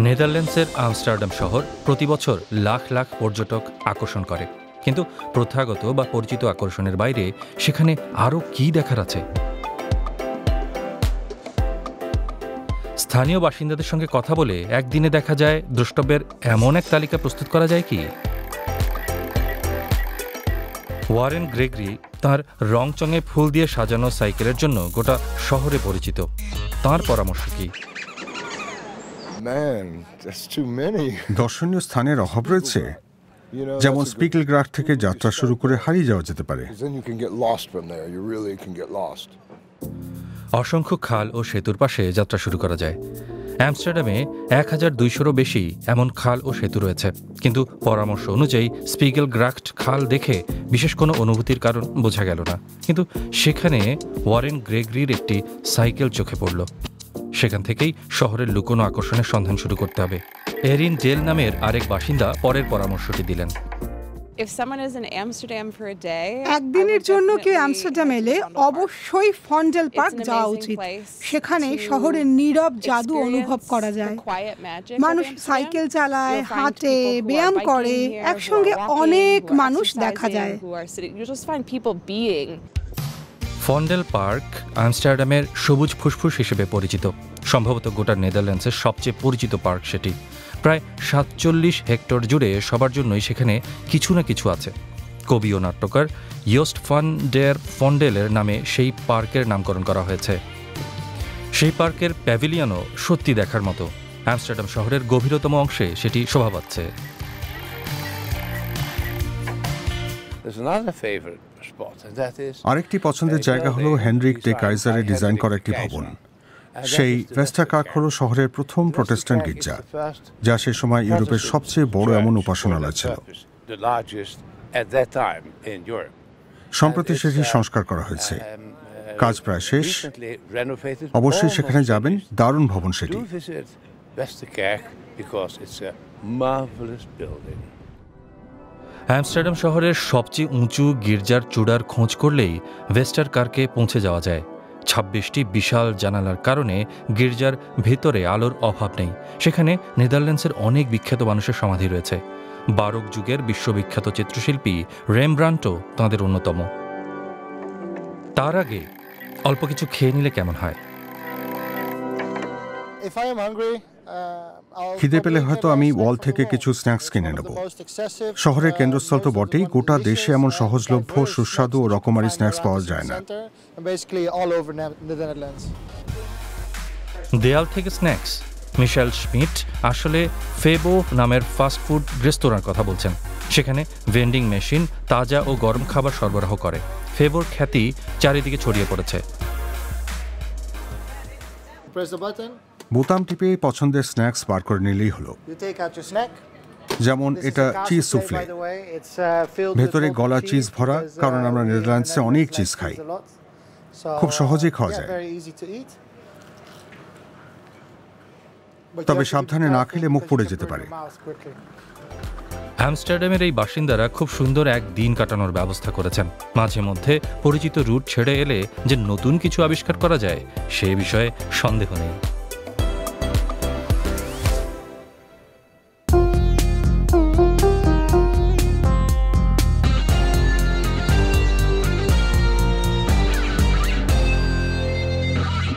নেদারল্যান্ডসের আমস্টারডাম শহর প্রতি বছর লাখ লাখ পর্যটক আকর্ষণ করে, কিন্তু প্রথাগত বা পরিচিত আকর্ষণের বাইরে সেখানে আরও কী দেখার আছে? স্থানীয় বাসিন্দাদের সঙ্গে কথা বলে একদিনে দেখা যায় দ্রষ্টব্যের এমন এক তালিকা প্রস্তুত করা যায় কি? ওয়ারেন গ্রেগরি তাঁর রংচঙে ফুল দিয়ে সাজানো সাইকেলের জন্য গোটা শহরে পরিচিত। তাঁর পরামর্শ কি? দর্শনীয় স্থানের অভাব রয়েছে, যেমন স্পিকেলগ্রাফট থেকে যাত্রা শুরু করে হারিয়ে যাওয়া যেতে পারে। অসংখ্য খাল ও সেতুর পাশে যাত্রা শুরু করা যায়। আমস্টারডামে 1200-রও বেশি এমন খাল ও সেতু রয়েছে, কিন্তু পরামর্শ অনুযায়ী স্পিকেলগ্রাফট খাল দেখে বিশেষ কোনো অনুভূতির কারণ বোঝা গেল না। কিন্তু সেখানে ওয়ারেন গ্রেগরির একটি সাইকেল চোখে পড়ল। সেখান থেকেই শহরের লুকোনো আকর্ষণের সন্ধান শুরু করতে হবে। এরিন ডেল নামের আরেক বাসিন্দা পরের পরামর্শটি দিলেন। একদিনের জন্য কেউ আমস্টারডাম এলে অবশ্যই ফন্ডেল পার্ক যাওয়া উচিত। সেখানে শহরের নীরব জাদু অনুভব করা যায়। মানুষ সাইকেল চালায়, হাঁটে, ব্যায়াম করে, একসঙ্গে অনেক মানুষ দেখা যায়। ফন্ডেল পার্ক আমস্টারডামের সবুজ ফুসফুস হিসেবে পরিচিত। সম্ভবত গোটা নেদারল্যান্ডসের সবচেয়ে পরিচিত পার্ক সেটি। প্রায় 47 হেক্টর জুড়ে সবার জন্যই সেখানে কিছু না কিছু আছে। কবি ও নাট্যকার ইয়োস্ট ফান ডের ফন্ডেলের নামে সেই পার্কের নামকরণ করা হয়েছে। সেই পার্কের প্যাভিলিয়নও সত্যি দেখার মতো। আমস্টারডাম শহরের গভীরতম অংশে সেটি শোভা পাচ্ছে। আরেকটি পছন্দের জায়গা হলো হেনরিক ডে কাইজারের ডিজাইন করা একটি ভবন। সেই ভেস্টাকার্ক হল শহরের প্রথম প্রোটেস্ট্যান্ট গির্জা, যা সে সময় ইউরোপের সবচেয়ে বড় এমন উপাসনালয় ছিল। সম্প্রতি সেটি সংস্কার করা হয়েছে, কাজ প্রায় শেষ। অবশ্যই সেখানে যাবেন, দারুণ ভবন সেটি। আমস্টারডাম শহরের সবচেয়ে উঁচু গির্জার চূড়ার খোঁজ করলেই ভেস্টারকার্কে পৌঁছে যাওয়া যায়। 26টি বিশাল জানালার কারণে গির্জার ভেতরে আলোর অভাব নেই। সেখানে নেদারল্যান্ডসের অনেক বিখ্যাত মানুষের সমাধি রয়েছে। বারোক যুগের বিশ্ববিখ্যাত চিত্রশিল্পী রেমব্রান্টও তাঁদের অন্যতম। তার আগে অল্প কিছু খেয়ে নিলে কেমন হয়? খিদে পেলে হয়তো আমি ওয়াল থেকে কিছু স্ন্যাক্স কিনে নেব। শহরের কেন্দ্রস্থল তো বটেই, গোটা দেশে এমন সহজলভ্য, সুস্বাদু ও রকমারি স্ন্যাক্স পাওয়া যায় না। দেয়াল থেকে স্ন্যাক্স। মিশেল স্মিট আসলে ফেবো নামের ফাস্ট ফুড রেস্তোরাঁর কথা বলছেন। সেখানে ভেন্ডিং মেশিন তাজা ও গরম খাবার সরবরাহ করে। ফেবোর খ্যাতি চারিদিকে ছড়িয়ে পড়েছে। বোতাম টিপে পছন্দের স্ন্যাক্স বার করে নিলেই হলো। যেমন এটা চিজ সুফলে, ভেতরে গলা চিজ ভরা, কারণ আমরা নেদারল্যান্ডসে অনেক চিজ খাই। খুব সহজেই খাওয়া যায়, তবে সাবধানে না খেলে মুখ পুড়ে যেতে পারে। আমস্টারডামের এই বাসিন্দারা খুব সুন্দর এক দিন কাটানোর ব্যবস্থা করেছেন। মাঝে মধ্যে পরিচিত রুট ছেড়ে এলে যে নতুন কিছু আবিষ্কার করা যায় সে বিষয়ে সন্দেহ নেই।